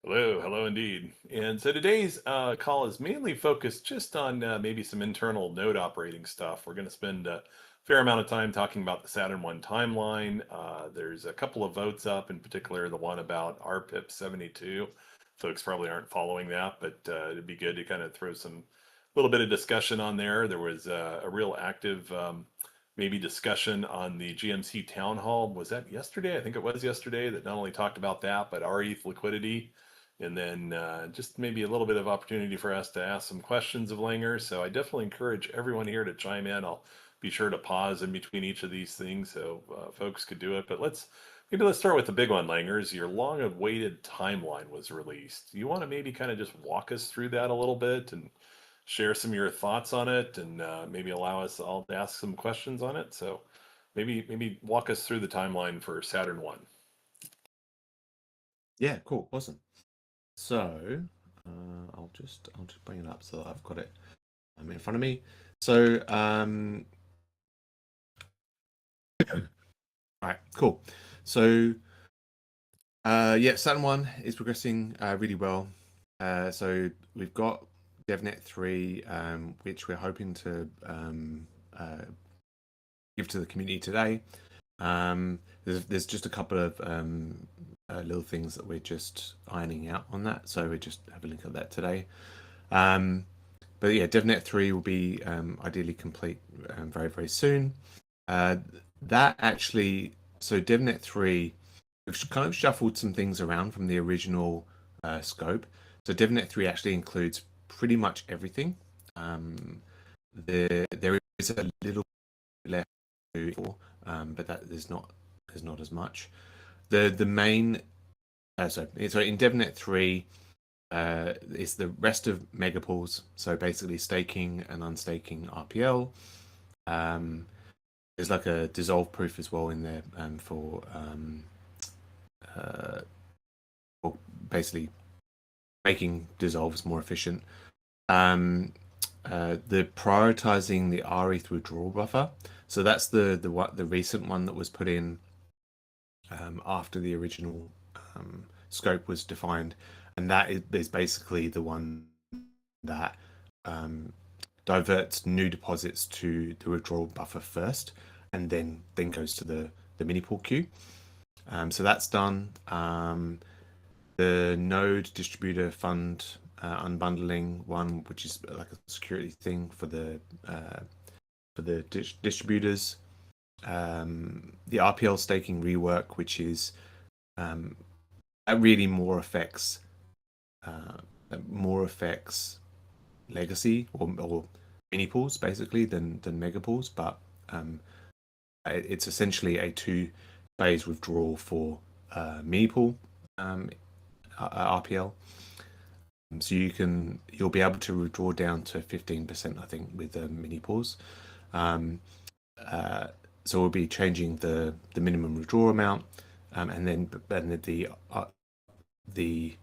Hello indeed. And so today's call is mainly focused just on maybe some internal node operating stuff. We're going to spend a fair amount of time talking about the Saturn 1 timeline. There's a couple of votes up, in particular the one about RPIP 72. Folks probably aren't following that, but it'd be good to kind of throw some little bit of discussion on there. There was a real active maybe discussion on the GMC town hall. Was that yesterday? I think it was yesterday that not only talked about that, but rETH liquidity and then just maybe a little bit of opportunity for us to ask some questions of Langer. So I definitely encourage everyone here to chime in. I'll be sure to pause in between each of these things so folks could do it. But let's start with the big one, Langers. Your long-awaited timeline was released. You want to maybe kind of just walk us through that a little bit and share some of your thoughts on it, and maybe allow us all to ask some questions on it. So maybe walk us through the timeline for Saturn 1. Yeah, cool, awesome. So I'll just bring it up so that I've got it in front of me. So all right, cool. So yeah, Saturn 1 is progressing really well. So we've got DevNet 3, which we're hoping to give to the community today. There's just a couple of little things that we're just ironing out on that, so we just have a look at that today. But yeah, DevNet 3 will be ideally complete very soon. That actually, so DevNet 3, we've kind of shuffled some things around from the original scope. So DevNet 3 actually includes pretty much everything. There is a little left to do, but there's not as much. The main so in DevNet 3 is the rest of megapools. So basically staking and unstaking RPL. There's like a dissolve proof as well in there for basically making dissolves more efficient. The prioritizing the rETH withdrawal buffer. So that's the recent one that was put in after the original scope was defined, and that is basically the one that diverts new deposits to the withdrawal buffer first, and then goes to the mini pool queue. So that's done. The node distributor fund unbundling one, which is like a security thing for the distributors. The RPL staking rework, which is that really more affects legacy or mini pools basically than mega pools, but it's essentially a 2-phase withdrawal for mini pool RPL. So you'll be able to withdraw down to 15%, I think, with mini pools. So we'll be changing the minimum withdrawal amount, and then the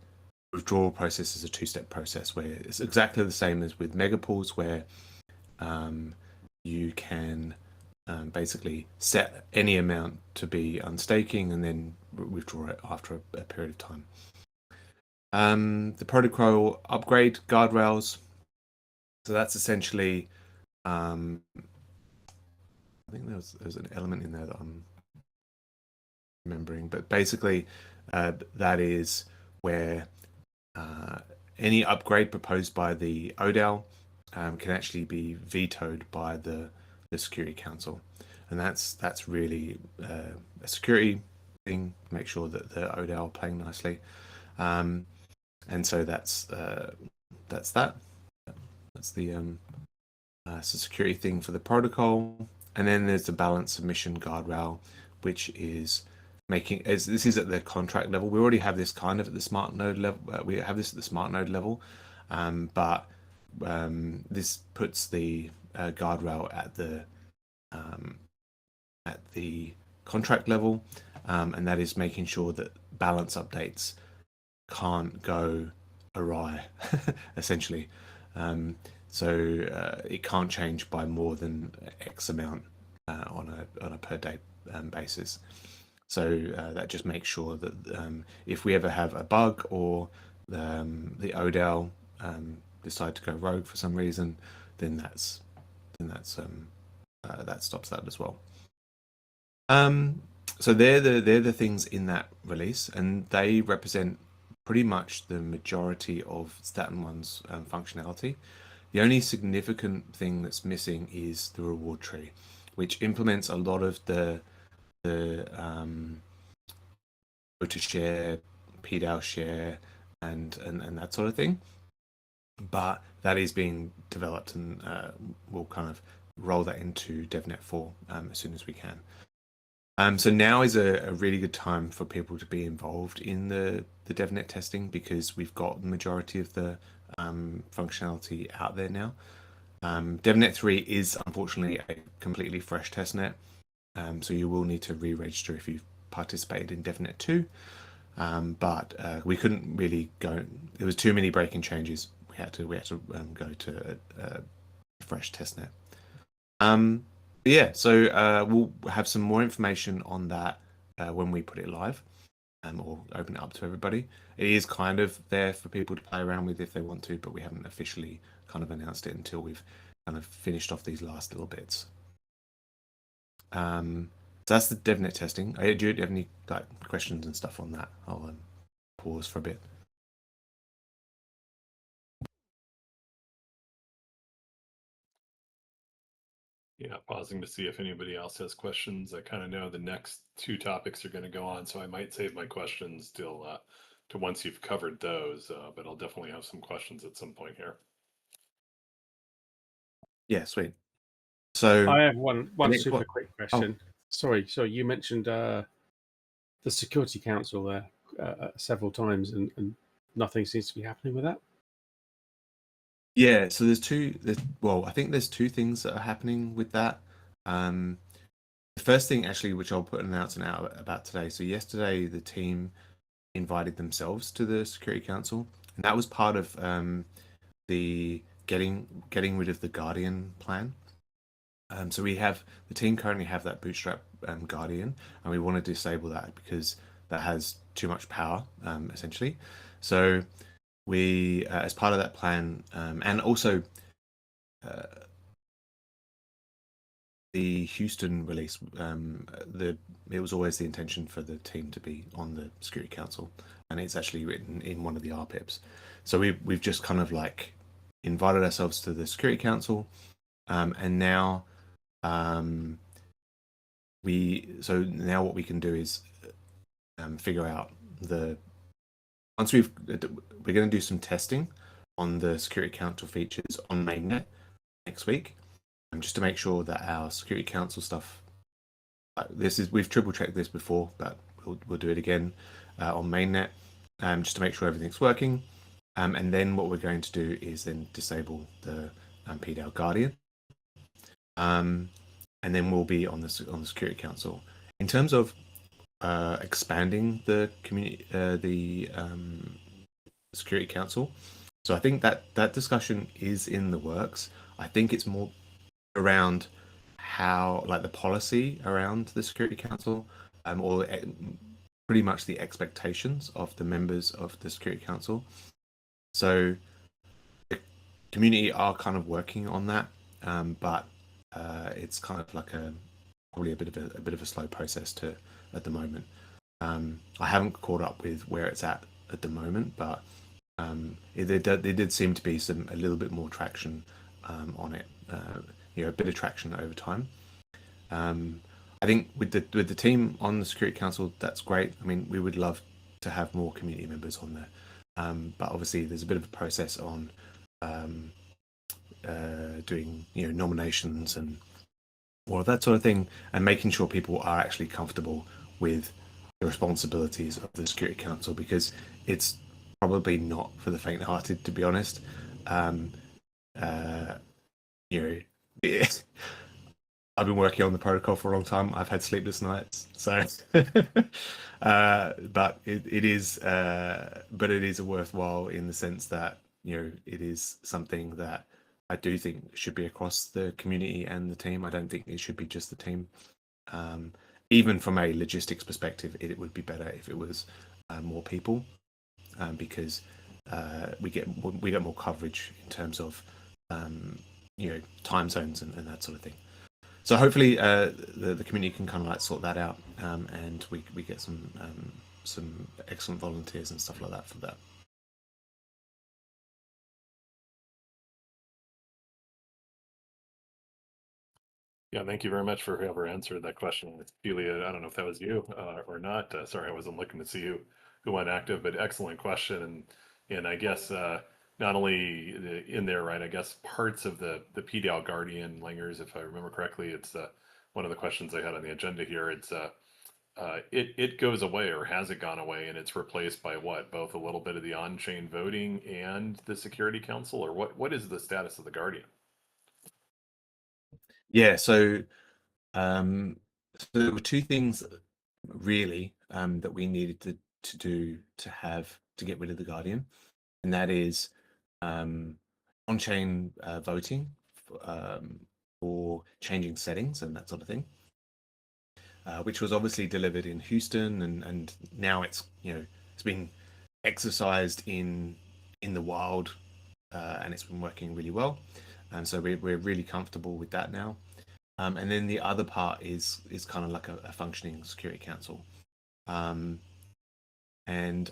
withdrawal process is a 2-step process where it's exactly the same as with megapools, where you can basically set any amount to be unstaking and then withdraw it after a period of time. The protocol upgrade guardrails. So that's essentially I think there's an element in there that I'm remembering, but basically that is where any upgrade proposed by the ODAL can actually be vetoed by the Security Council, and that's really a security thing. Make sure that the ODAL are playing nicely, and so that's that. That's the security thing for the protocol. And then there's the balance submission guardrail, which is this is at the contract level. We already have this kind of at the smart node level. We have this at the smart node level, but this puts the guardrail at the contract level, and that is making sure that balance updates can't go awry, essentially. So it can't change by more than X amount on a per day basis. So that just makes sure that if we ever have a bug or the ODAL decide to go rogue for some reason, then that stops that as well. So they're the things in that release, and they represent pretty much the majority of Staten One's functionality. The only significant thing that's missing is the reward tree, which implements a lot of the voter share, PDAL share, and that sort of thing. But that is being developed, and we'll kind of roll that into DevNet 4 as soon as we can. So now is a really good time for people to be involved in the DevNet testing, because we've got the majority of the functionality out there now. DevNet 3 is unfortunately a completely fresh testnet, so you will need to re-register if you've participated in DevNet 2. But we couldn't really go. There was too many breaking changes. We had to go to a fresh testnet. Yeah, so we'll have some more information on that when we put it live, or open it up to everybody. It is kind of there for people to play around with if they want to, but we haven't officially kind of announced it until we've kind of finished off these last little bits. So that's the DevNet testing. Do you have any questions and stuff on that? I'll pause for a bit. Yeah, pausing to see if anybody else has questions. I kind of know the next two topics are going to go on, so I might save my questions till to once you've covered those, but I'll definitely have some questions at some point here. Yeah, sweet. So I have one super quick question. Oh. Sorry, you mentioned the Security Council there several times, and nothing seems to be happening with that. Yeah, so I think there's two things that are happening with that. The first thing, actually, which I'll put an announcement out about today. So yesterday, the team invited themselves to the Security Council, and that was part of the getting rid of the Guardian plan. So the team currently have that Bootstrap Guardian, and we want to disable that because that has too much power, essentially. So we, as part of that plan, and also the Houston release, it was always the intention for the team to be on the Security Council, and it's actually written in one of the RPIPs. So we've just kind of invited ourselves to the Security Council, and now what we can do is figure out we're going to do some testing on the Security Council features on mainnet next week, just to make sure that our Security Council stuff, we've triple checked this before, but we'll do it again on mainnet, just to make sure everything's working. And then what we're going to do is then disable the PDAL Guardian, and then we'll be on the Security Council. In terms of expanding the community, the Security Council, so I think that discussion is in the works. I think it's more around how, the policy around the Security Council, or pretty much the expectations of the members of the Security Council. So the community are kind of working on that, but it's kind of probably a bit of a slow process at the moment. I haven't caught up with where it's at the moment, but there did seem to be a little bit more traction on it. A bit of traction over time. I think with the team on the Security Council, that's great. I mean, we would love to have more community members on there, but obviously there's a bit of a process on doing nominations and all of that sort of thing, and making sure people are actually comfortable with the responsibilities of the Security Council, because it's probably not for the faint-hearted, to be honest. I've been working on the protocol for a long time. I've had sleepless nights, so but it is a worthwhile, in the sense that it is something that I do think should be across the community and the team. I don't think it should be just the team. even from a logistics perspective, it would be better if it was more people, because we get more coverage in terms of time zones and that sort of thing. So hopefully the community can kind of like sort that out, and we get some excellent volunteers and stuff like that for that. Yeah, thank you very much for whoever answered that question. Julia, I don't know if that was you or not. Sorry, I wasn't looking to see who went active, but excellent question. And I guess not only in there, right? I guess parts of the PDAL Guardian Langers, if I remember correctly, it's one of the questions I had on the agenda here. It's it goes away, or has it gone away, and it's replaced by what? Both a little bit of the on-chain voting and the Security Council, or what is the status of the Guardian? Yeah, so there were two things really that we needed to do to get rid of the Guardian, and that is on-chain voting for changing settings and that sort of thing, which was obviously delivered in Houston, and now it's it's been exercised in the wild, and it's been working really well, and so we're really comfortable with that now. And then the other part is kind of like a functioning Security Council. And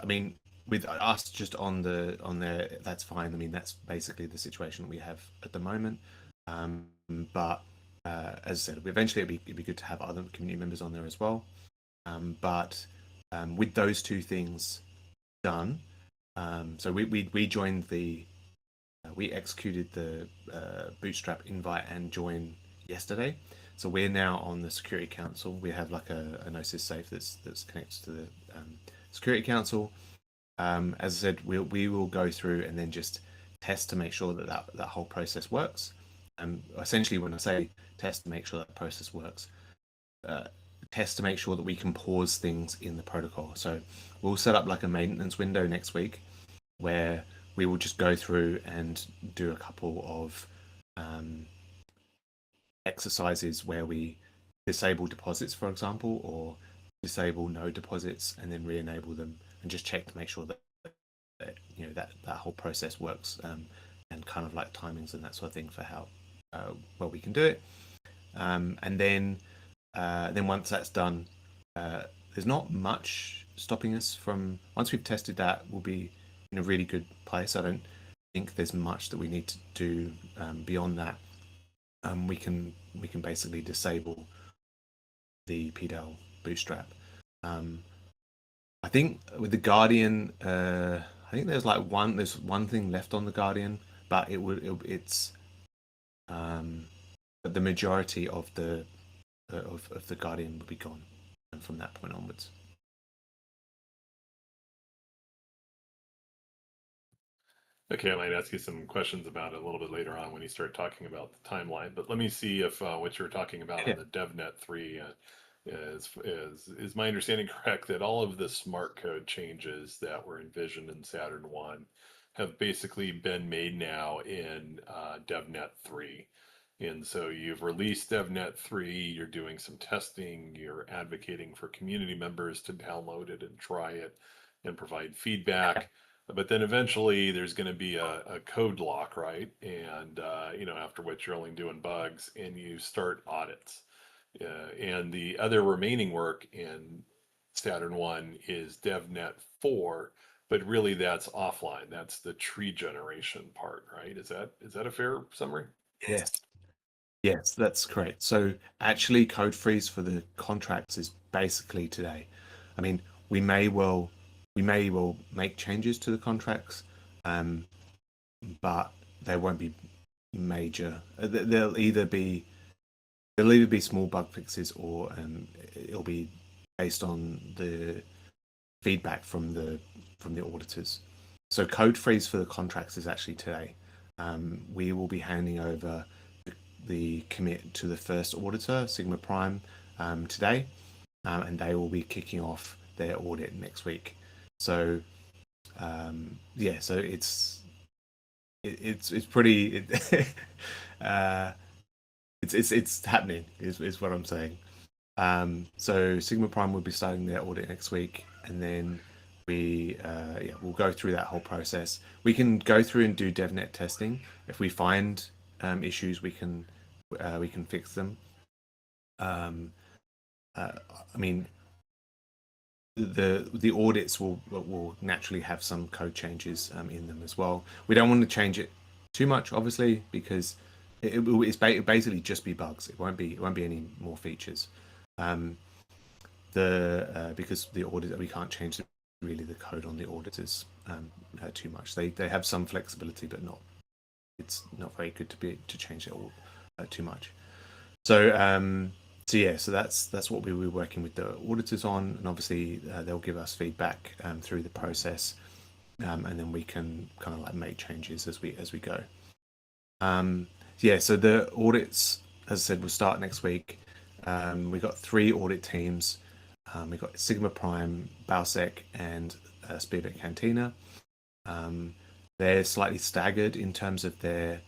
I mean, with us just on there, that's fine. I mean, that's basically the situation we have at the moment. But as I said, eventually it'd be good to have other community members on there as well. But with those two things done, so we joined we executed the Bootstrap invite and join yesterday. So we're now on the Security Council. We have like a Gnosis safe that's connected to the Security Council. As I said, we will go through and then just test to make sure that whole process works. Essentially, when I say test to make sure that process works, test to make sure that we can pause things in the protocol. So we'll set up like a maintenance window next week where we will just go through and do a couple of exercises where we disable deposits, for example, or disable no deposits and then re-enable them, and just check to make sure that that whole process works, and kind of like timings and that sort of thing for how well we can do it. And then once that's done, there's not much stopping us from, once we've tested that, we'll be in a really good place. I don't think there's much that we need to do beyond that. We can basically disable the PDAL bootstrap. I think with the Guardian, I think there's one thing left on the Guardian, but it's the majority of the Guardian will be gone from that point onwards. Okay, I might ask you some questions about it a little bit later on when you start talking about the timeline. But let me see if what you're talking about on the DevNet 3 is my understanding correct, that all of the smart code changes that were envisioned in Saturn 1 have basically been made now in DevNet 3. And so you've released DevNet 3, you're doing some testing, you're advocating for community members to download it and try it and provide feedback. But then eventually there's going to be a code lock, right? And, after which you're only doing bugs and you start audits. And the other remaining work in Saturn 1 is DevNet 4, but really that's offline. That's the tree generation part, right? Is that a fair summary? Yes. Yes, that's correct. So actually, code freeze for the contracts is basically today. I mean, we may well make changes to the contracts, but they won't be major. They'll either be small bug fixes, or it'll be based on the feedback from the auditors. So code freeze for the contracts is actually today. We will be handing over the commit to the first auditor, Sigma Prime, today, and they will be kicking off their audit next week. So so it's pretty it's happening is what I'm saying. So Sigma Prime will be starting their audit next week, and then we'll go through that whole process. We can go through and do DevNet testing. If we find issues, we can fix them. I mean, the audits will naturally have some code changes in them as well. We don't want to change it too much, obviously, because it's basically just be bugs. It won't be any more features. Because the audit, we can't change really the code on the auditors too much. They have some flexibility, but it's not very good to change it all too much. So that's what we were working with the auditors on, and obviously they'll give us feedback through the process, and then we can kind of like make changes as we go. So the audits, as I said, will start next week. We got 3 audit teams. We got Sigma Prime, Bausek, and Speedbit Cantina. They're slightly staggered in terms of their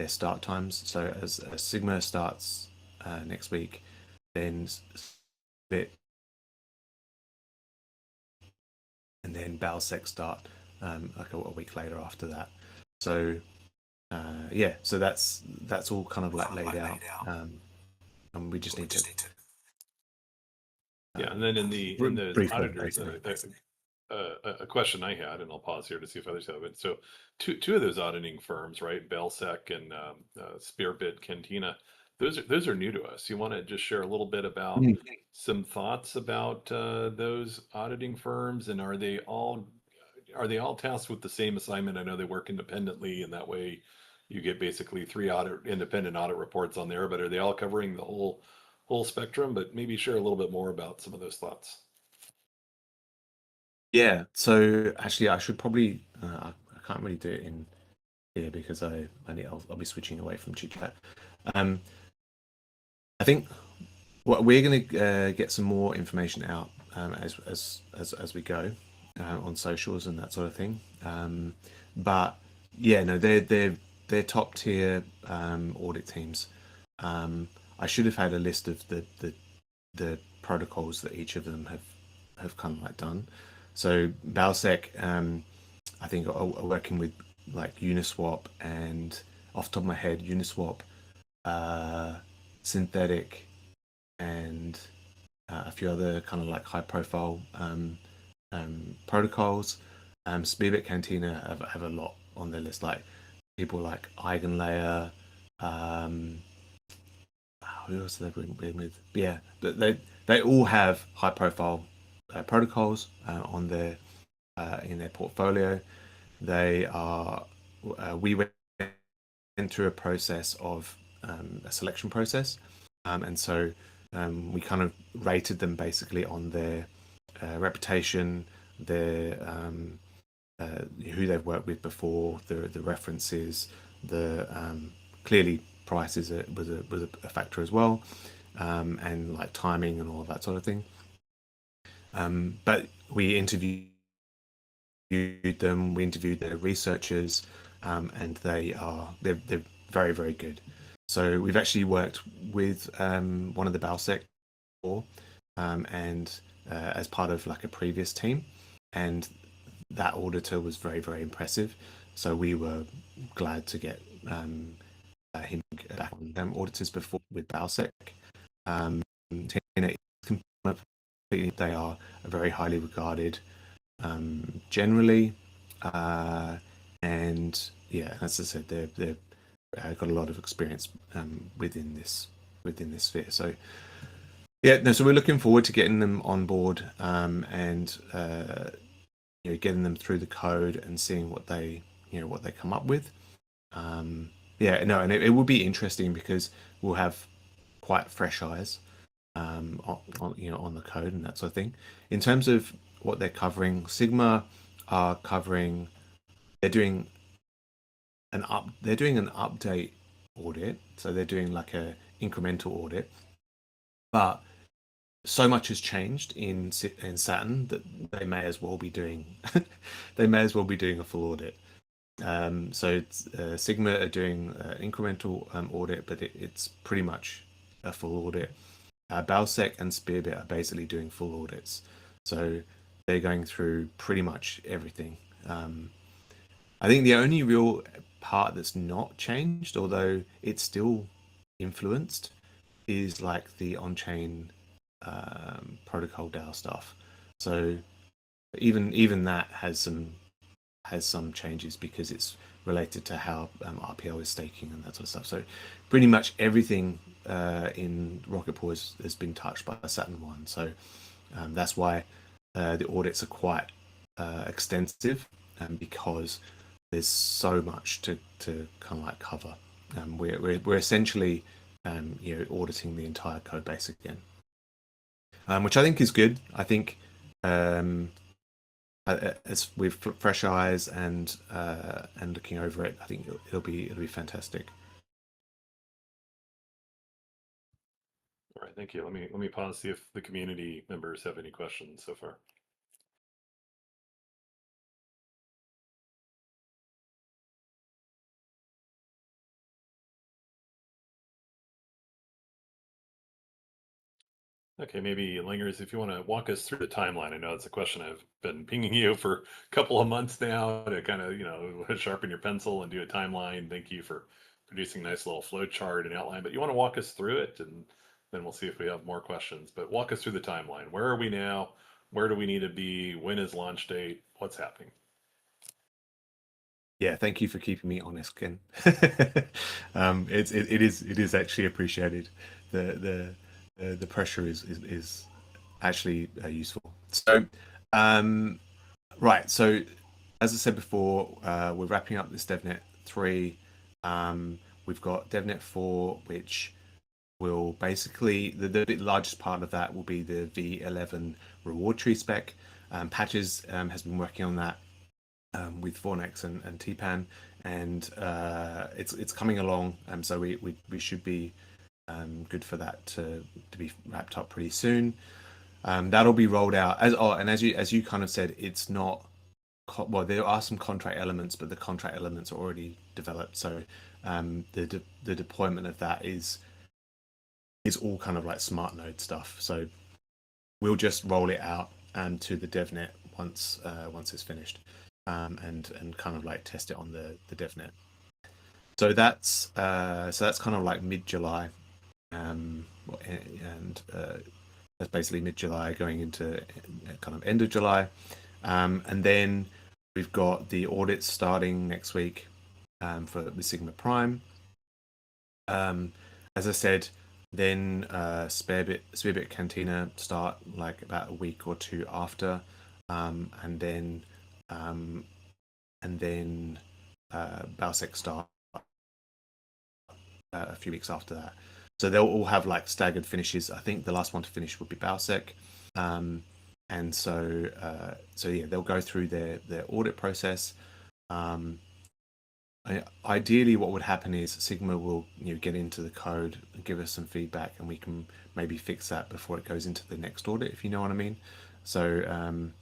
start times. So as Sigma starts next week, then Bit and then Bausek start like a week later after that. So so that's all kind of like laid out, and we just need to. And then in the auditors, a question I had, and I'll pause here to see if others have it. So two of those auditing firms, right, Belsec and Spearbit Cantina, those are new to us. You want to just share a little bit about some thoughts about those auditing firms, and are they all tasked with the same assignment? I know they work independently, and that way you get basically 3 independent audit reports on there, but are they all covering the whole spectrum? But maybe share a little bit more about some of those thoughts. Yeah, so actually I should probably I can't really do it in here because I'll be switching away from chit chat. I think what we're going to get some more information out as we go on socials and that sort of thing. But yeah, no, they're top tier audit teams. I should have had a list of the protocols that each of them have kind of like done. So Bausek, I think are working with like Uniswap, and off the top of my head, Uniswap, Synthetic, and a few other kind of like high profile protocols. Speedbit Cantina have a lot on their list, like people like Eigenlayer. Who else are they been with? Yeah, they all have high profile protocols on their in their portfolio. They are we went through a process of a selection process, and so we kind of rated them basically on their reputation, their who they've worked with before, the references, the clearly price was a factor as well, and like timing and all of that sort of thing. But we interviewed them, we interviewed their researchers, and they're very, very good. So we've actually worked with one of the Bausek before, and as part of like a previous team, and that auditor was very, very impressive. So we were glad to get him back on them auditors before with Bausek. They are very highly regarded generally, and yeah, as I said, they've got a lot of experience within this sphere. So yeah, no, so we're looking forward to getting them on board and getting them through the code and seeing what they come up with. Yeah, no, and it will be interesting because we'll have quite fresh eyes on the code and that sort of thing. In terms of what they're covering, Sigma are covering. They're doing an update audit, so they're doing like a incremental audit, but so much has changed in Saturn that they may as well be doing a full audit. So Sigma are doing incremental audit, but it's pretty much a full audit. Balsec and Spearbit are basically doing full audits, so they're going through pretty much everything. I think the only real part that's not changed, although it's still influenced, is like the on-chain protocol DAO stuff. So even that has some changes because it's related to how RPL is staking and that sort of stuff. So pretty much everything in Rocket Pool has been touched by Saturn One. So that's why the audits are quite extensive, because there's so much to kind of like cover. We're essentially auditing the entire code base again, which I think is good. I think as with fresh eyes and looking over it, I think it'll be fantastic. All right, thank you. Let me pause, see if the community members have any questions so far. Okay, maybe Lingers, if you want to walk us through the timeline. I know it's a question I've been pinging you for a couple of months now to kind of, sharpen your pencil and do a timeline. Thank you for producing a nice little flow chart and outline. But you want to walk us through it, and then we'll see if we have more questions. But walk us through the timeline. Where are we now? Where do we need to be? When is launch date? What's happening? Yeah, thank you for keeping me honest, Ken. It is actually appreciated. The pressure is actually useful. So, right. So, as I said before, we're wrapping up this DevNet 3. We've got DevNet 4, which will basically the largest part of that will be the V11 reward tree spec. Patches has been working on that with Fornex and TPAN, and it's coming along. So we should be good for that to be wrapped up pretty soon. That'll be rolled out as you kind of said, it's not well, there are some contract elements, but the contract elements are already developed. So the deployment of that is all kind of like smart node stuff. So we'll just roll it out to the DevNet once it's finished, and kind of like test it on the DevNet. So that's kind of like mid-July, and that's basically mid-July going into kind of end of July, and then we've got the audits starting next week for the Sigma Prime. As I said, then Spearbit Cantina start like about a week or two after, and then Balsec start a few weeks after that. So they'll all have like staggered finishes. I think the last one to finish would be Balsec, and so yeah, they'll go through their audit process. Ideally, what would happen is Sigma will get into the code and give us some feedback, and we can maybe fix that before it goes into the next audit, if you know what I mean. So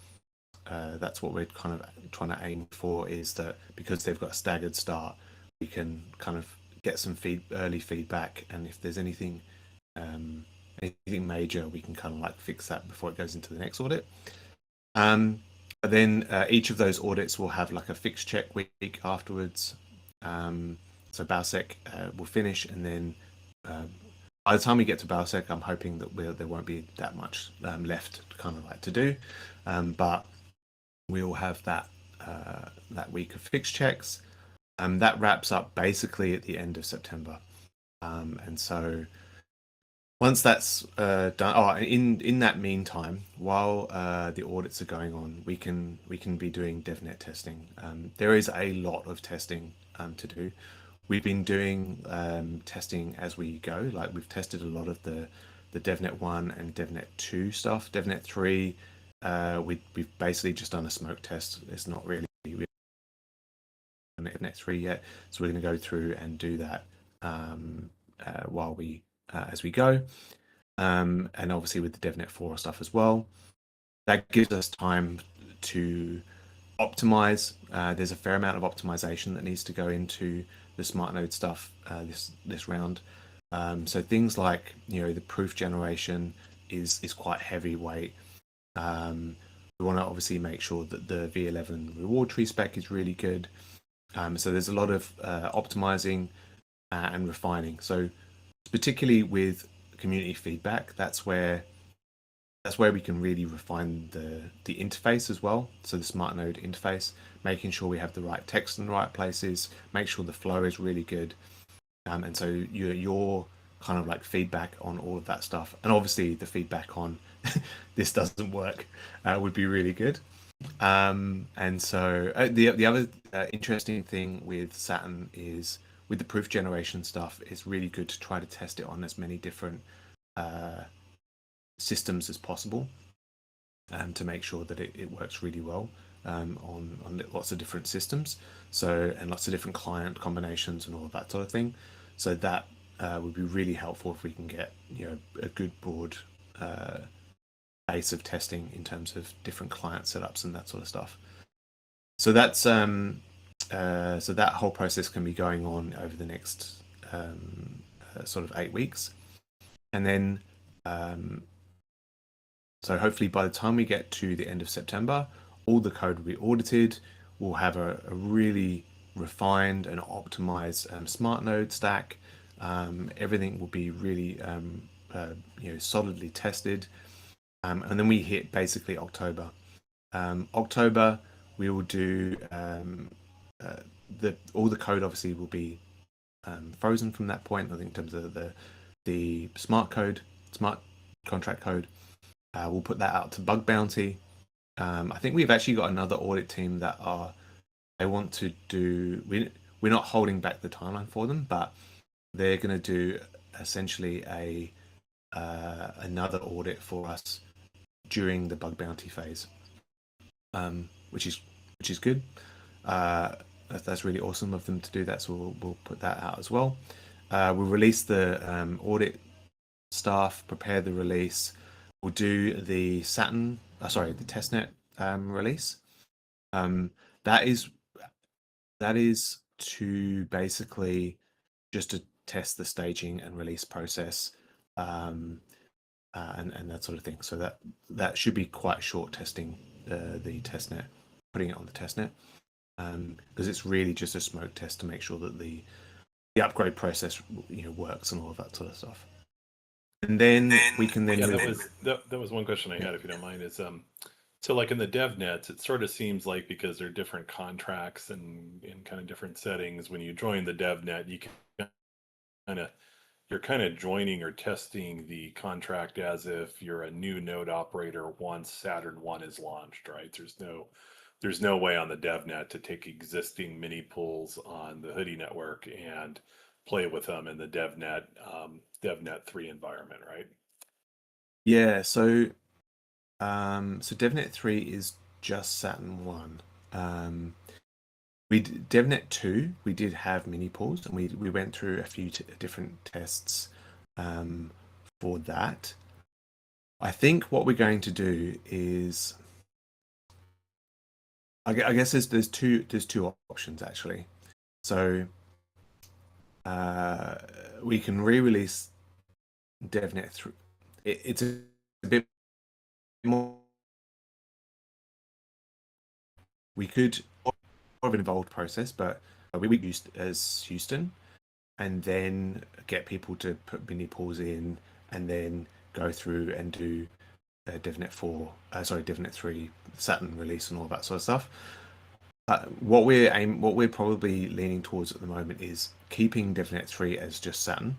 that's what we're kind of trying to aim for, is that because they've got a staggered start, we can kind of get some early feedback, and if there's anything major, we can kind of like fix that before it goes into the next audit. But then each of those audits will have like a fixed check week afterwards. So Balsec will finish, and then by the time we get to Balsec, I'm hoping that there won't be that much left kind of like to do, but we'll have that week of fixed checks. That wraps up basically at the end of September, and so once that's done, in that meantime, while the audits are going on, we can be doing DevNet testing. There is a lot of testing to do. We've been doing testing as we go. Like we've tested a lot of the DevNet 1 and DevNet 2 stuff. DevNet 3, we've basically just done a smoke test. It's not really DevNet 3 yet, so we're going to go through and do that while we as we go, and obviously with the DevNet 4 stuff as well. That gives us time to optimize. There's a fair amount of optimization that needs to go into the smart node stuff this round. So things like the proof generation is quite heavyweight. We want to obviously make sure that the V11 reward tree spec is really good. So there's a lot of optimizing and refining. So particularly with community feedback, that's where we can really refine the interface as well. So the smart node interface, making sure we have the right text in the right places, make sure the flow is really good. And so your kind of like feedback on all of that stuff, and obviously the feedback on this doesn't work would be really good. And so the other interesting thing with Saturn is with the proof generation stuff, it's really good to try to test it on as many different systems as possible to make sure that it works really well on lots of different systems. So, and lots of different client combinations and all of that sort of thing. So that would be really helpful if we can get a good broad base of testing in terms of different client setups and that sort of stuff. So that's so that whole process can be going on over the next sort of 8 weeks, and then so hopefully by the time we get to the end of September, all the code will be audited. We'll have a really refined and optimized smart node stack. Everything will be really solidly tested. And then we hit basically October. October, we will do all the code obviously will be frozen from that point. I think in terms of the smart contract code, we'll put that out to bug bounty. I think we've actually got another audit team that they want to do. We're not holding back the timeline for them, but they're going to do essentially another audit for us during the bug bounty phase, which is good. That's really awesome of them to do that. So we'll put that out as well. We'll release the audit staff, prepare the release. We'll do the the testnet release. That is to basically just to test the staging and release process, and that sort of thing. So that should be quite short testing the testnet, putting it on the testnet, because it's really just a smoke test to make sure that the upgrade process works and all of that sort of stuff. And then we can then that was one question I had, if you don't mind, is so like in the dev nets, it sort of seems like because they're different contracts and in kind of different settings, when you join the dev net, you're kind of joining or testing the contract as if you're a new node operator once Saturn 1 is launched, right? There's no way on the DevNet to take existing mini pools on the Hoodie network and play with them in the DevNet 3 environment, right? Yeah, so DevNet 3 is just Saturn 1. DevNet 2, we did have mini pools, and we went through a few different tests for that. I think what we're going to do is, I guess there's two options actually. So we can re-release DevNet 3. It's a bit more. We could more of an involved process, but we used as Houston, and then get people to put mini pools in, and then go through and do DevNet 3 Saturn release and all that sort of stuff. What we're probably leaning towards at the moment is keeping DevNet 3 as just Saturn.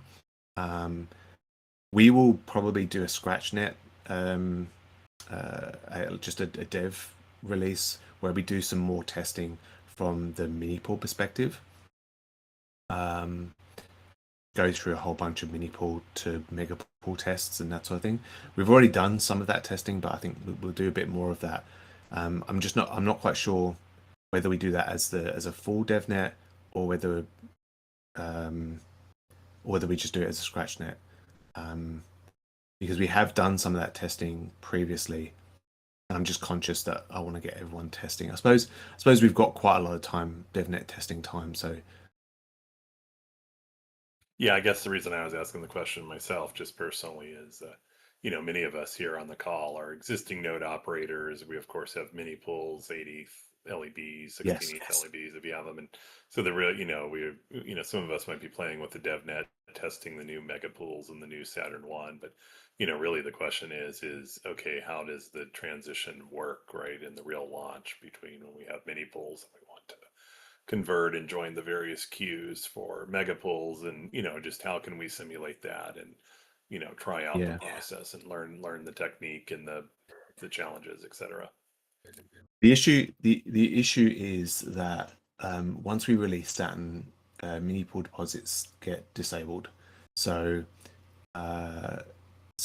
We will probably do a ScratchNet, just a dev release where we do some more testing from the mini pool perspective. Go through a whole bunch of mini pool to mega pool tests and that sort of thing. We've already done some of that testing, but I think we'll do a bit more of that. I'm not quite sure whether we do that as a full DevNet or whether we just do it as a ScratchNet, because we have done some of that testing previously, and I'm just conscious that I want to get everyone testing. I suppose we've got quite a lot of time, DevNet testing time, so. Yeah, I guess the reason I was asking the question myself, just personally, is many of us here on the call are existing node operators. We of course have mini pools, 80 LEBs, Yes. 16 LEBs if you have them, and so the real, some of us might be playing with the DevNet, testing the new mega pools and the new Saturn One, but really the question is okay, how does the transition work, right, in the real launch between when we have mini pools and we want to convert and join the various queues for mega pools, and just how can we simulate that and try out the Yeah. process and learn the technique and the challenges, etc. The issue is that once we release Saturn, mini pool deposits get disabled. So uh,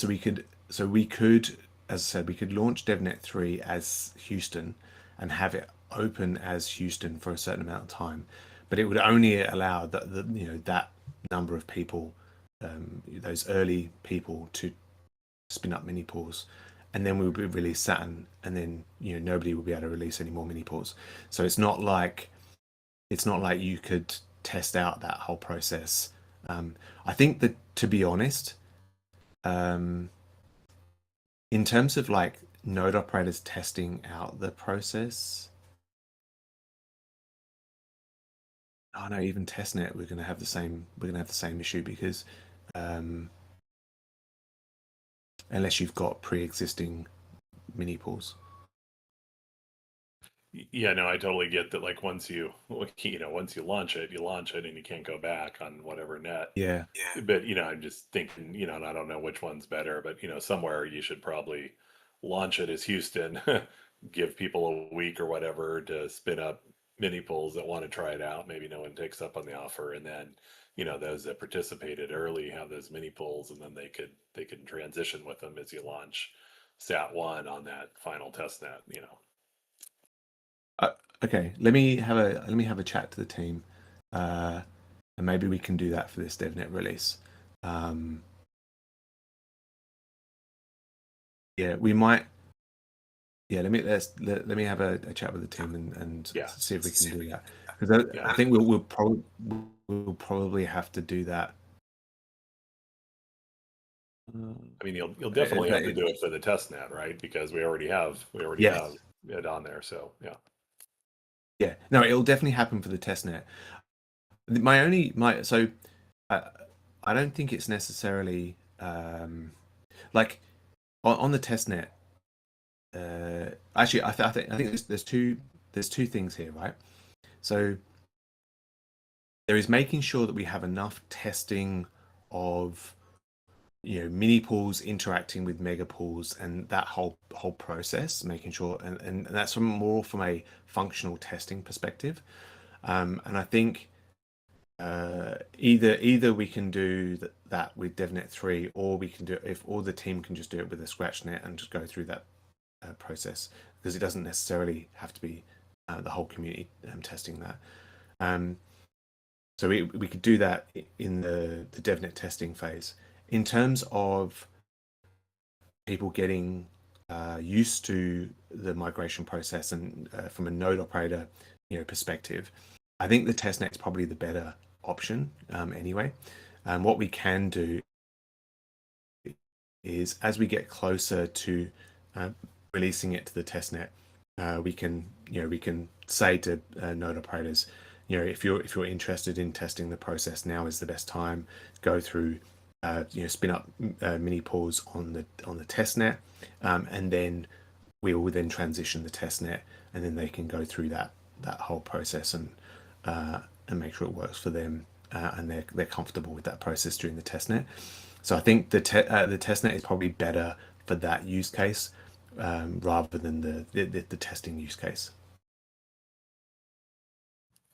we could, as I said, we could launch DevNet 3 as Houston and have it open as Houston for a certain amount of time, but it would only allow that number of people, those early people, to spin up mini pools, and then we would release Saturn, and then nobody would be able to release any more mini pools. So it's not like you could test out that whole process. I think that, to be honest, in terms of like node operators testing out the process, oh no, even testnet, we're going to have the same issue, because unless you've got pre-existing mini pools. Yeah, no, I totally get that. Like once you launch it, and you can't go back on whatever net. Yeah. But I'm just thinking, and I don't know which one's better, but somewhere you should probably launch it as Houston, give people a week or whatever to spin up mini pools that want to try it out. Maybe no one takes up on the offer, and then those that participated early have those mini pools, and then they can transition with them as you launch Sat One on that final test net. Okay, let me have a chat to the team, and maybe we can do that for this DevNet release. Yeah, we might. Yeah, let me have a chat with the team and Yeah. see if we can do that, because Yeah. I think we'll probably have to do that. I mean, you'll definitely have to do it for the test net, right? Because we already have Yes. it on there. So yeah. Yeah, no, it'll definitely happen for the testnet. So I don't think it's necessarily like on the testnet. Actually, I think there's two things here, right? So there is making sure that we have enough testing of mini pools interacting with mega pools, and that whole process, making sure, and that's more from a functional testing perspective. And I think either we can do that with DevNet 3, or we can do it, if all the team can just do it with a ScratchNet and just go through that process, because it doesn't necessarily have to be the whole community testing that. So we could do that in the DevNet testing phase. In terms of people getting used to the migration process, and from a node operator perspective, I think the testnet is probably the better option anyway. What we can do is, as we get closer to releasing it to the testnet, we can say to node operators, if you're interested in testing the process, now is the best time. Go through, spin up mini pools on the testnet, and then we will then transition the testnet, and then they can go through that whole process and make sure it works for them, and they're comfortable with that process during the testnet. So I think the testnet is probably better for that use case, rather than the testing use case.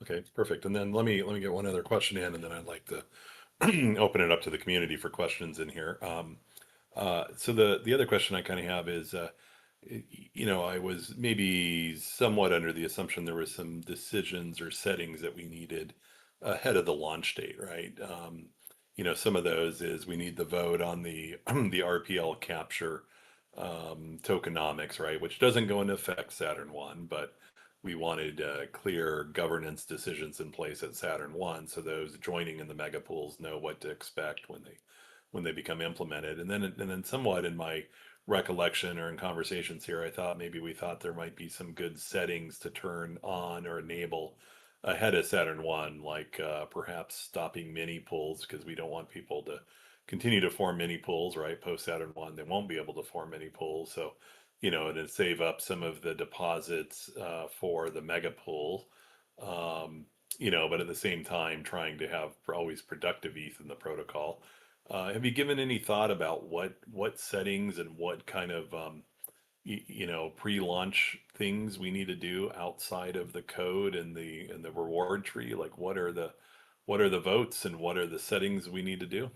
Okay, perfect. And then let me get one other question in, and then I'd like to open it up to the community for questions in here. So the other question I kind of have is, I was maybe somewhat under the assumption there were some decisions or settings that we needed ahead of the launch date, right? Some of those is we need the vote on the the RPL capture tokenomics, right? Which doesn't go into effect Saturn 1, but we wanted clear governance decisions in place at Saturn One, so those joining in the mega pools know what to expect when they become implemented. And then somewhat in my recollection or in conversations here, I thought maybe we thought there might be some good settings to turn on or enable ahead of Saturn One, like perhaps stopping mini pools because we don't want people to continue to form mini pools, right? Post Saturn One, they won't be able to form many pools, so and to save up some of the deposits for the mega pool. Um, but at the same time, trying to have always productive ETH in the protocol. Have you given any thought about what settings and what kind of pre-launch things we need to do outside of the code and the reward tree? Like what are the votes and what are the settings we need to do?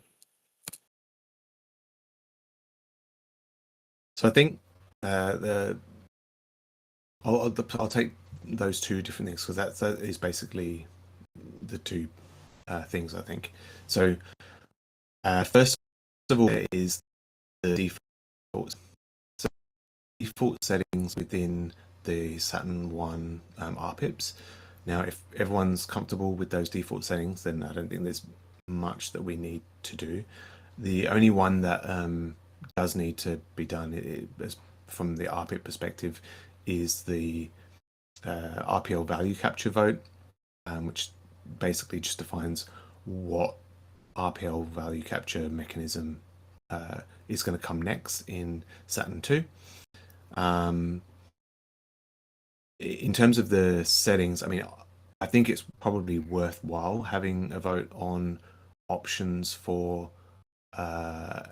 So I think the I'll take those two different things because that is basically the two things I think. So first of all, there is the default. So default settings within the Saturn One RPIPs. Now, if everyone's comfortable with those default settings, then I don't think there's much that we need to do. The only one that does need to be done from the RPIP perspective is the RPL value capture vote, which basically just defines what RPL value capture mechanism is going to come next in Saturn 2. In terms of the settings, I mean, I think it's probably worthwhile having a vote on options for the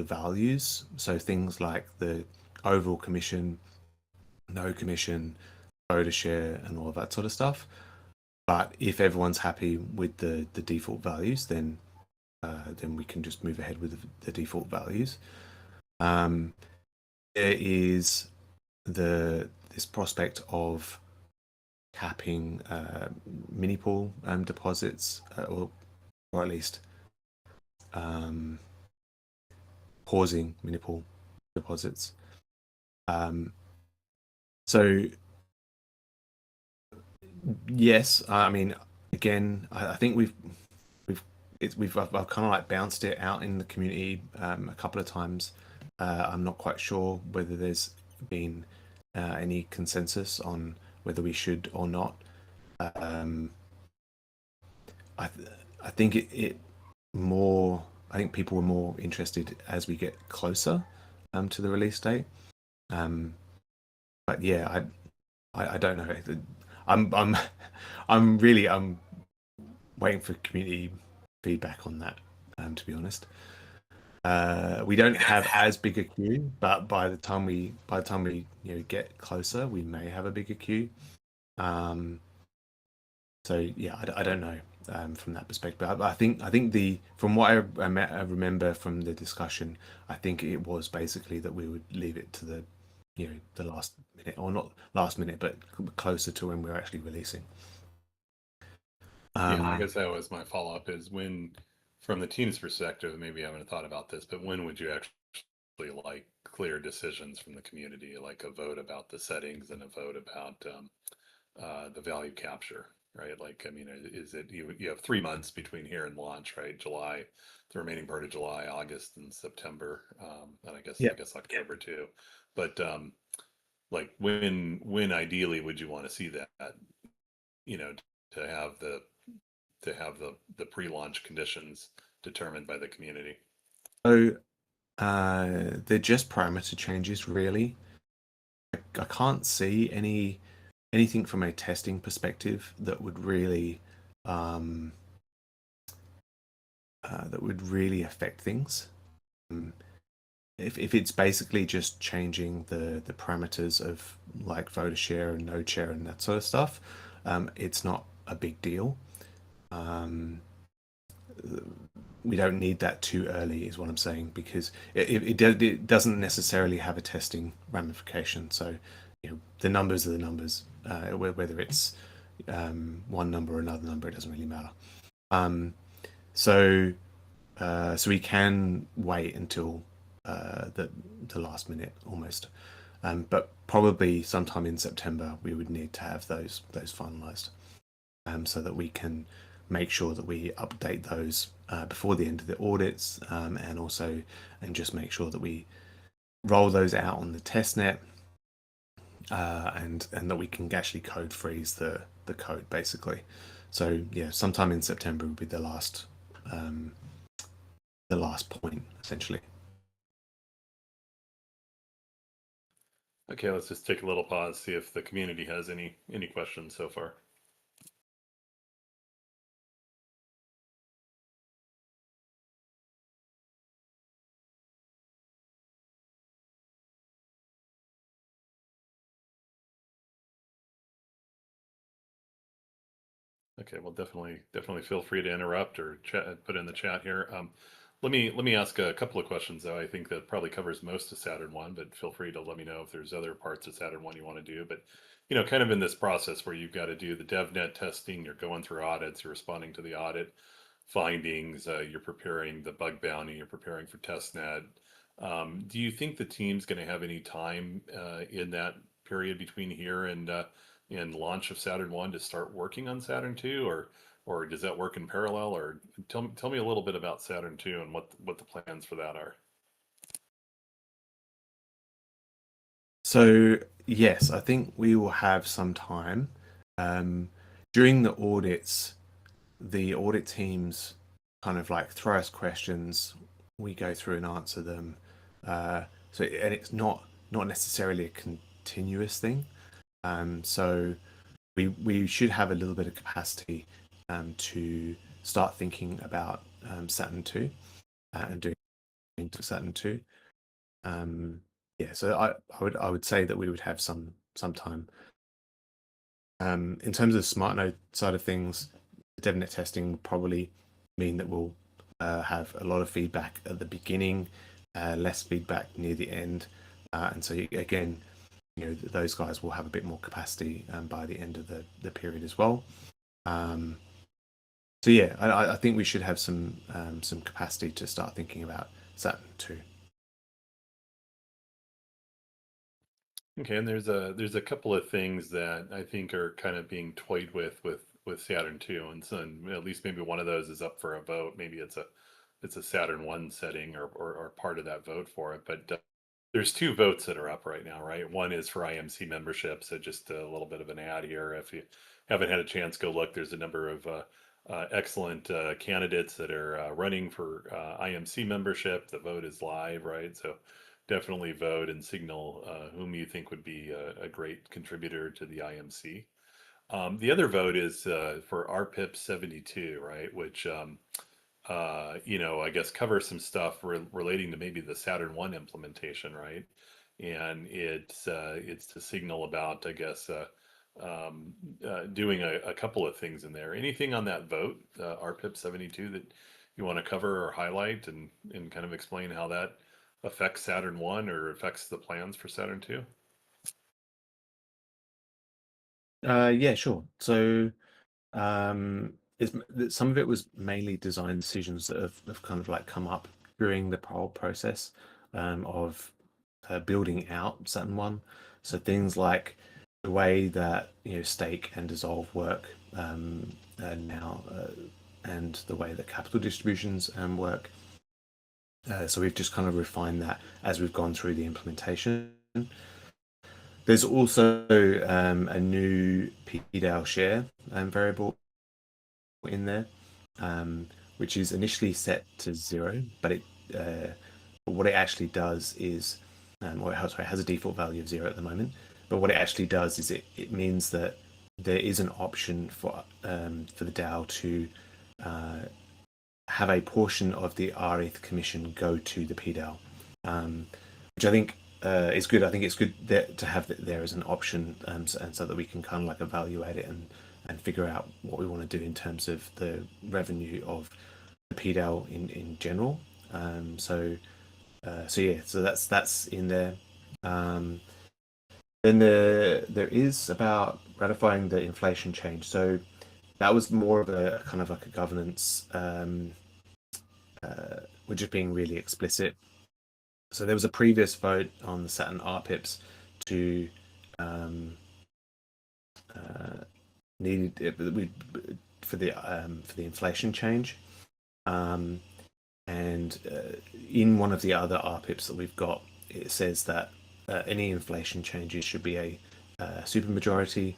values. So things like the overall commission, no commission, voter share, and all of that sort of stuff. But if everyone's happy with the default values, then we can just move ahead with the default values. There is this prospect of capping mini pool deposits, or at least pausing mini pool deposits. So yes, I mean, again, I think I've kind of like bounced it out in the community a couple of times. I'm not quite sure whether there's been any consensus on whether we should or not. I think I think people were more interested as we get closer to the release date. But yeah, I don't know. I'm waiting for community feedback on that. To be honest, we don't have as big a queue, but by the time we get closer, we may have a bigger queue. So yeah, I don't know from that perspective. I think from what I remember from the discussion, I think it was basically that we would leave it to the last minute, or not last minute, but closer to when we're actually releasing. I guess that was my follow-up, is when, from the team's perspective, maybe I haven't thought about this, but when would you actually like clear decisions from the community, like a vote about the settings and a vote about the value capture, right? Like, I mean, is it you have 3 months between here and launch, right? July, the remaining part of July, August, and September, and I guess October too. But like when ideally would you want to see that, to have the pre-launch conditions determined by the community? So they're just parameter changes, really. I can't see anything from a testing perspective that would really affect things. If it's basically just changing the parameters of like voter share and node share and that sort of stuff, it's not a big deal. We don't need that too early, is what I'm saying, because it doesn't necessarily have a testing ramification. So the numbers are the numbers, whether it's one number or another number, it doesn't really matter. So we can wait until the last minute almost. But probably sometime in September we would need to have those finalized, so that we can make sure that we update those before the end of the audits, and just make sure that we roll those out on the testnet, and that we can actually code freeze the code basically. So yeah, sometime in September would be the last point essentially. Okay, let's just take a little pause, see if the community has any questions so far. Okay, well, definitely feel free to interrupt or put in the chat here. Let me ask a couple of questions though. I think that probably covers most of Saturn One, but feel free to let me know if there's other parts of Saturn One you want to do. But kind of in this process where you've got to do the DevNet testing, you're going through audits, you're responding to the audit findings, you're preparing the bug bounty, you're preparing for testnet. Do you think the team's going to have any time in that period between here and launch of Saturn One to start working on Saturn Two, or does that work in parallel? Or tell me a little bit about Saturn Two and what the plans for that are. So yes, I think we will have some time during the audits. The audit teams kind of like throw us questions, we go through and answer them. And it's not necessarily a continuous thing. So we should have a little bit of capacity to start thinking about Saturn 2 and doing Saturn 2. Yeah, so I would say that we would have some time. In terms of smart node side of things, the DevNet testing will probably mean that we'll have a lot of feedback at the beginning, less feedback near the end, and so again, those guys will have a bit more capacity by the end of the period as well. So yeah, I think we should have some capacity to start thinking about Saturn 2. Okay, and there's a couple of things that I think are kind of being toyed with Saturn 2, and so at least maybe one of those is up for a vote. Maybe it's a Saturn 1 setting or part of that vote for it. But there's two votes that are up right now, right? One is for IMC membership. So just a little bit of an ad here. If you haven't had a chance, go look. There's a number of excellent candidates that are running for IMC membership. The vote is live, right? So definitely vote and signal whom you think would be a great contributor to the IMC. The other vote is for RPIP 72, right? Which I guess cover some stuff relating to maybe the Saturn One implementation, right? And it's to signal about, I guess, doing a couple of things in there. Anything on that vote, RPIP 72, that you want to cover or highlight and kind of explain how that affects Saturn One or affects the plans for Saturn Two? Yeah, sure. So some of it was mainly design decisions that have kind of like come up during the whole process of building out Saturn One. So things like the way that stake and dissolve work now, and the way that capital distributions work. So we've just kind of refined that as we've gone through the implementation. There's also a new PDAL share variable in there, which is initially set to 0, but what it actually does is, it has a default value of 0 at the moment. But what it actually does is it means that there is an option for the DAO to have a portion of the rETH commission go to the PDAL, which I think is good. I think it's good to have that there as an option, and so that we can kind of like evaluate it and figure out what we want to do in terms of the revenue of the PDAL in general. So that's in there. Then there is about ratifying the inflation change. So that was more of a kind of like a governance. We're just being really explicit. So there was a previous vote on the Saturn RPIPs to needed for the inflation change, and in one of the other RPIPs that we've got, it says that any inflation changes should be a supermajority.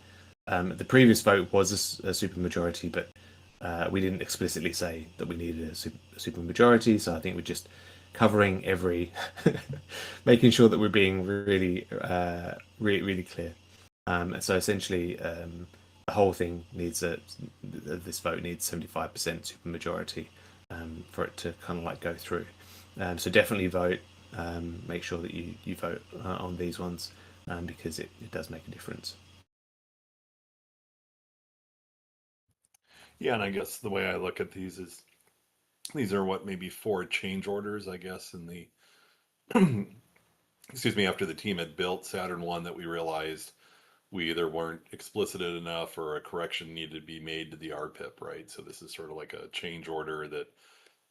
The previous vote was a supermajority, but we didn't explicitly say that we needed a supermajority. So I think we're just covering every, making sure that we're being really, really clear. So essentially, the whole thing needs this vote needs 75% supermajority for it to kind of like go through. So definitely vote. Make sure that you vote on these ones because it does make a difference. Yeah, and I guess the way I look at these is these are what, maybe 4 change orders, I guess, in the excuse me, after the team had built Saturn 1 that we realized we either weren't explicit enough or a correction needed to be made to the RPIP, right? So this is sort of like a change order that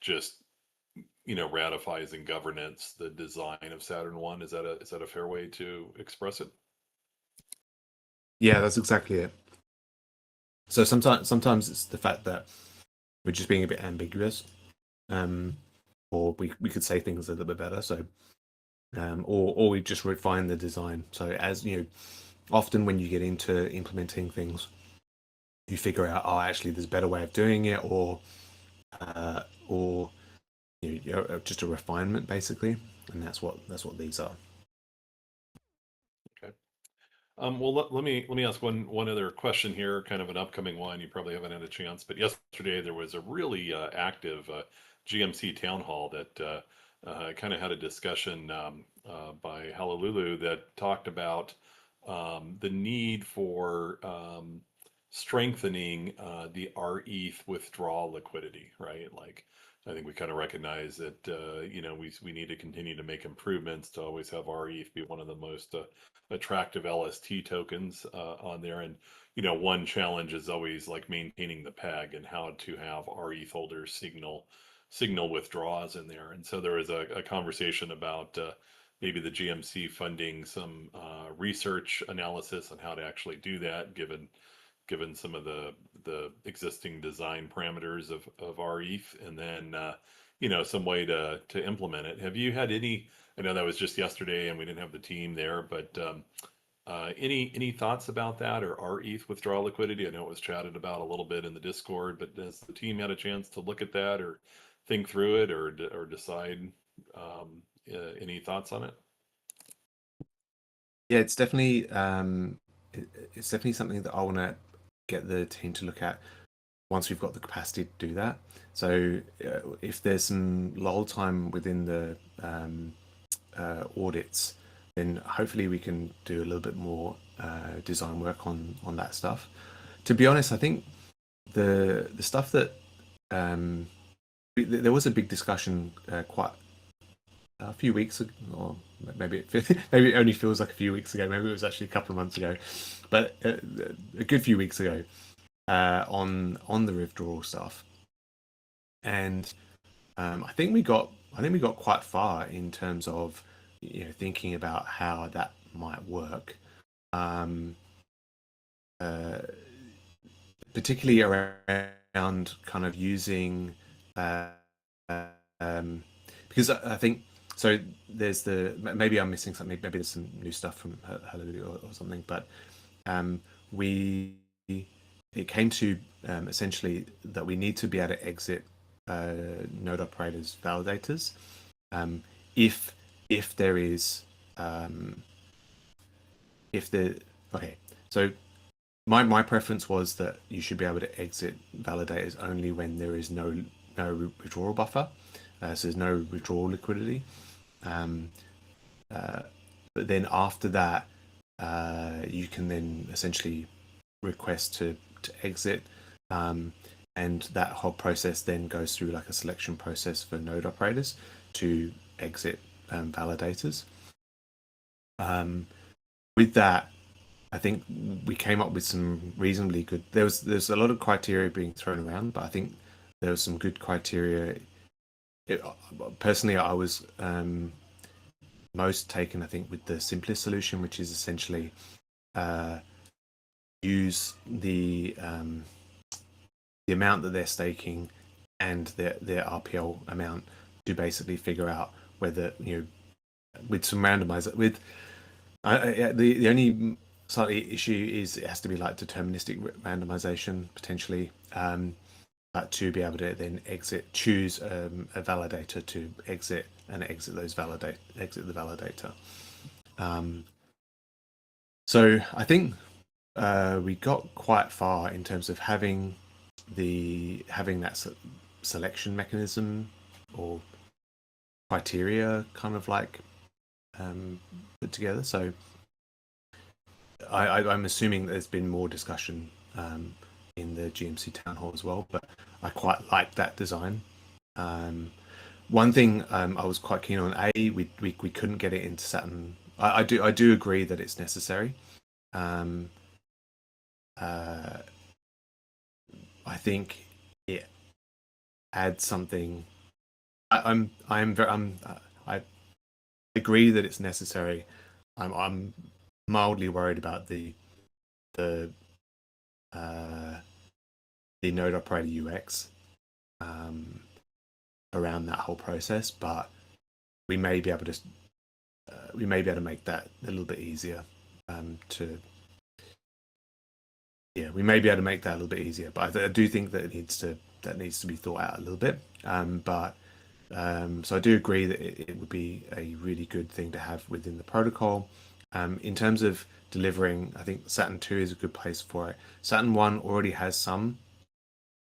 just, ratifies in governance the design of Saturn 1. Is that a fair way to express it? Yeah, that's exactly it. So sometimes it's the fact that we're just being a bit ambiguous, or we could say things a little bit better. So, or we just refine the design. So as you know, often when you get into implementing things, you figure out, oh, actually, there's a better way of doing it, or just a refinement, basically, and that's what these are. Okay. Well, let me ask one other question here, kind of an upcoming one. You probably haven't had a chance, but yesterday there was a really active GMC town hall that kind of had a discussion by Honolulu that talked about the need for strengthening the rETH withdrawal liquidity, right? Like, I think we kind of recognize that we need to continue to make improvements to always have rETH be one of the most attractive LST tokens on there. And one challenge is always like maintaining the peg and how to have rETH holders signal withdrawals in there. And so there was a conversation about maybe the GMC funding some research analysis on how to actually do that, given some of the existing design parameters of rETH, and then some way to implement it. Have you had any? I know that was just yesterday, and we didn't have the team there, but any thoughts about that, or rETH withdrawal liquidity? I know it was chatted about a little bit in the Discord, but has the team had a chance to look at that, or think through it, or decide? Any thoughts on it? Yeah, it's definitely something that I want to get the team to look at once we've got the capacity to do that. So if there's some lull time within the audits, then hopefully we can do a little bit more design work on that stuff. To be honest, I think the stuff that there was a big discussion quite a few weeks ago, or maybe it only feels like a few weeks ago. Maybe it was actually a couple of months ago, but a good few weeks ago on the withdrawal stuff. And I think we got quite far in terms of thinking about how that might work, particularly around kind of using because I think. So there's maybe I'm missing something. Maybe there's some new stuff from Honolulu or something. But it came to essentially that we need to be able to exit node operators validators if there is okay. So my preference was that you should be able to exit validators only when there is no withdrawal buffer. So there's no withdrawal liquidity. But then after that, you can then essentially request to exit, and that whole process then goes through like a selection process for node operators to exit validators. With that, I think we came up with some reasonably good. There's a lot of criteria being thrown around, but I think there was some good criteria. Personally, I was most taken, I think, with the simplest solution, which is essentially use the amount that they're staking and their RPL amount to basically figure out whether, with some randomizer, the only slightly issue is it has to be like deterministic randomization potentially, but to be able to then choose a validator to exit and exit the validator. So I think we got quite far in terms of having that selection mechanism or criteria kind of like put together. So I'm assuming there's been more discussion in the GMC town hall as well, but I quite like that design. One thing I was quite keen on, we couldn't get it into Saturn. I do agree that it's necessary. I think it adds something. I agree that it's necessary. I'm mildly worried about the node operator UX around that whole process, but we may be able to make that a little bit easier we may be able to make that a little bit easier, but I do think that that needs to be thought out a little bit. So I do agree that it would be a really good thing to have within the protocol. In terms of delivering, I think Saturn 2 is a good place for it. Saturn 1 already has some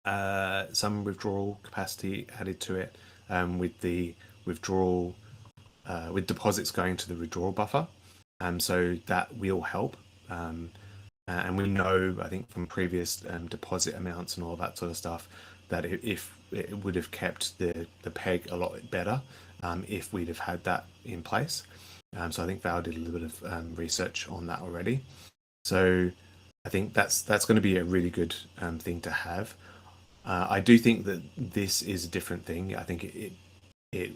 withdrawal capacity added to it, with the withdrawal with deposits going to the withdrawal buffer. So that will help. And we know, I think, from previous deposit amounts and all that sort of stuff, that if it would have kept the peg a lot better if we'd have had that in place. So I think Val did a little bit of research on that already. So I think that's going to be a really good thing to have. I do think that this is a different thing. I think it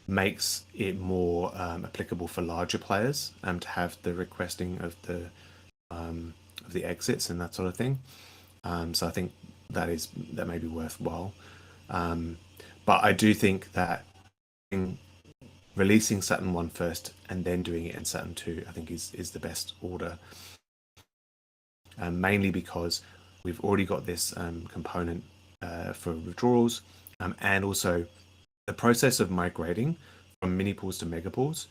makes it more applicable for larger players to have the requesting of the exits and that sort of thing. So I think that may be worthwhile. But I do think that releasing Saturn 1 first and then doing it in Saturn 2, I think is the best order. Mainly because we've already got this component for withdrawals, and also the process of migrating from mini pools to mega pools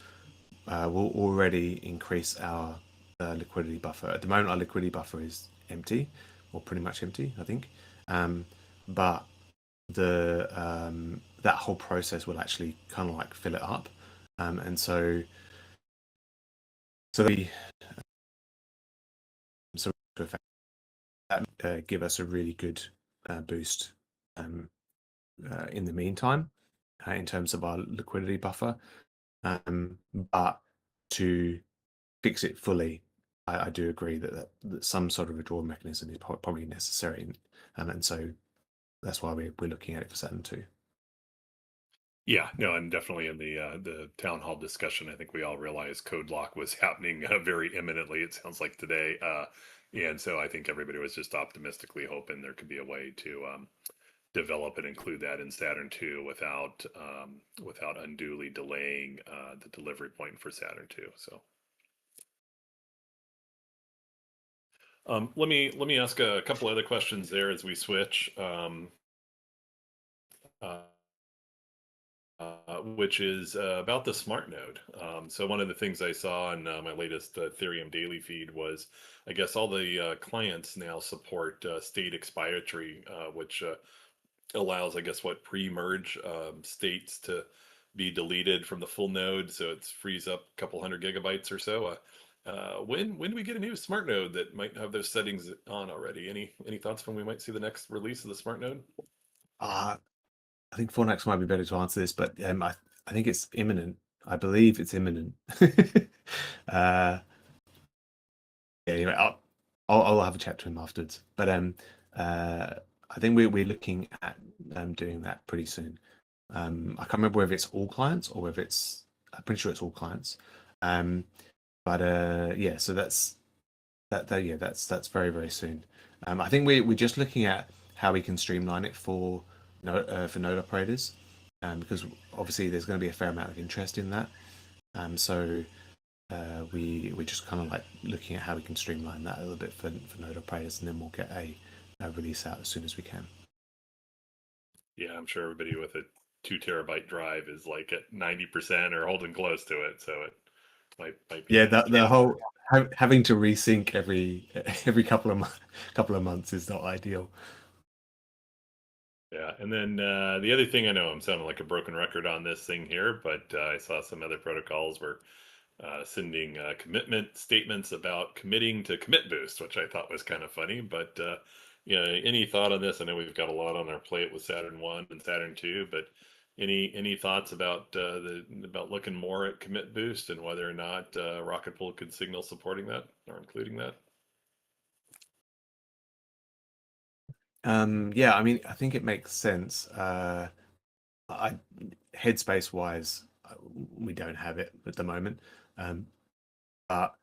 will already increase our liquidity buffer. At the moment, our liquidity buffer is empty, or pretty much empty, I think. But that whole process will actually kind of like fill it up, and so that give us a really good boost in the meantime in terms of our liquidity buffer. But to fix it fully, I do agree that some sort of withdrawal mechanism is probably necessary, and so that's why we're looking at it for Saturn 2. Yeah, no, and definitely in the town hall discussion, I think we all realized code lock was happening very imminently. It sounds like today, and so I think everybody was just optimistically hoping there could be a way to develop and include that in Saturn 2 without unduly delaying the delivery point for Saturn 2. So. Let me ask a couple other questions there as we switch, which is about the smart node. So one of the things I saw in my latest Ethereum daily feed was, I guess all the clients now support state expiatory, which allows, I guess, pre-merge states to be deleted from the full node, so it frees up a couple hundred gigabytes or so. When do we get a new smart node that might have those settings on already? Any thoughts when we might see the next release of the smart node? I think Fornax might be better to answer this, but I think it's imminent. I believe it's imminent. Yeah, anyway, I'll have a chat to him afterwards. But I think we're looking at doing that pretty soon. I can't remember whether it's all clients or whether it's I'm pretty sure it's all clients. But yeah, so that's that's very, very soon. I think we're just looking at how we can streamline it for node operators, because obviously there's going to be a fair amount of interest in that. So we're just kind of like looking at how we can streamline that a little bit for node operators, and then we'll get a release out as soon as we can. Yeah, I'm sure everybody with a 2 terabyte drive is like at 90% or holding close to it. So it might be Yeah, nice. the whole having to resync every couple of months is not ideal. Yeah, and then the other thing, I know I'm sounding like a broken record on this thing here, but I saw some other protocols were sending commitment statements about committing to commit boost, which I thought was kind of funny. But any thought on this? I know we've got a lot on our plate with Saturn 1 and Saturn 2, but any thoughts about about looking more at commit boost and whether or not Rocket Pool could signal supporting that or including that? Yeah, I mean, I think it makes sense. Headspace wise, we don't have it at the moment. But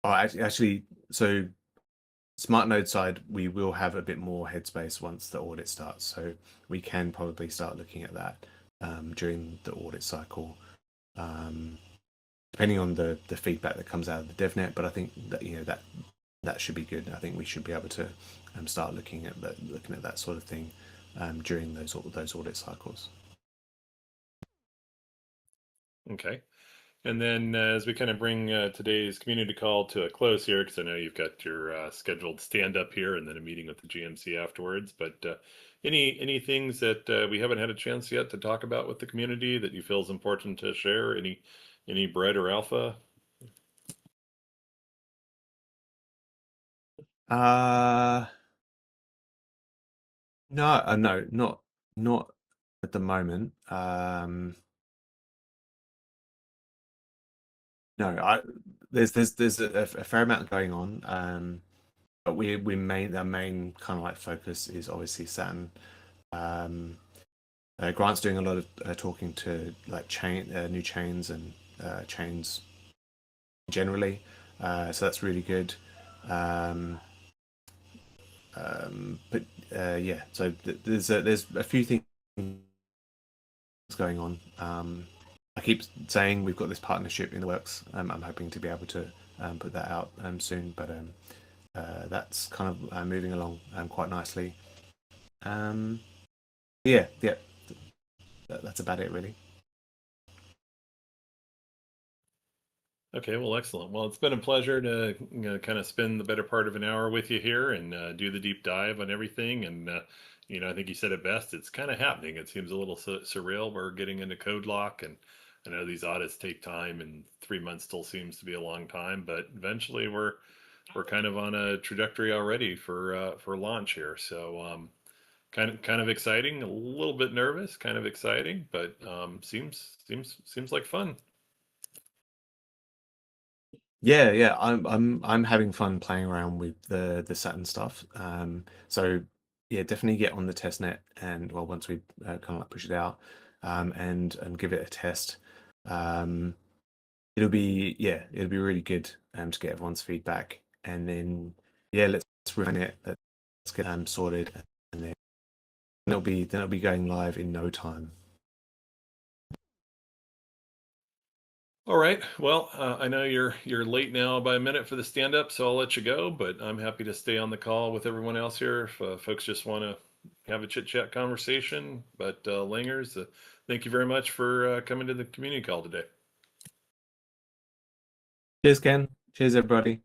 actually, so smart node side, we will have a bit more headspace once the audit starts. So we can probably start looking at that during the audit cycle, depending on the feedback that comes out of the DevNet. But I think that that should be good. I think we should be able to start looking at that sort of thing during those audit cycles. Okay. And then as we kind of bring today's community call to a close here, because I know you've got your scheduled stand up here and then a meeting with the GMC afterwards, but any things that we haven't had a chance yet to talk about with the community that you feel is important to share? Any bread or alpha? No, not at the moment. No, there's a fair amount going on. But our main kind of like focus is obviously Saturn. Grant's doing a lot of talking to like new chains and chains generally, so that's really good. But yeah, so there's a few things going on. I keep saying we've got this partnership in the works. I'm hoping to be able to put that out soon, but that's kind of moving along quite nicely. Yeah, that's about it really. Okay, well, excellent. Well, it's been a pleasure to kind of spend the better part of an hour with you here and do the deep dive on everything. And I think you said it best. It's kind of happening. It seems a little surreal. We're getting into code lock, and I know these audits take time, and 3 months still seems to be a long time. But eventually, we're kind of on a trajectory already for launch here. So kind of exciting. A little bit nervous. Kind of exciting, but seems like fun. Yeah, I'm having fun playing around with the Saturn stuff. So yeah, definitely get on the test net, and well, once we kind of like push it out, and give it a test. It'll be really good to get everyone's feedback, and then yeah, let's run it. Let's get sorted, and then it'll be going live in no time. All right. Well, I know you're late now by a minute for the stand up, so I'll let you go. But I'm happy to stay on the call with everyone else here if folks just want to have a chit chat conversation. But Langers, thank you very much for coming to the community call today. Cheers, Ken. Cheers, everybody.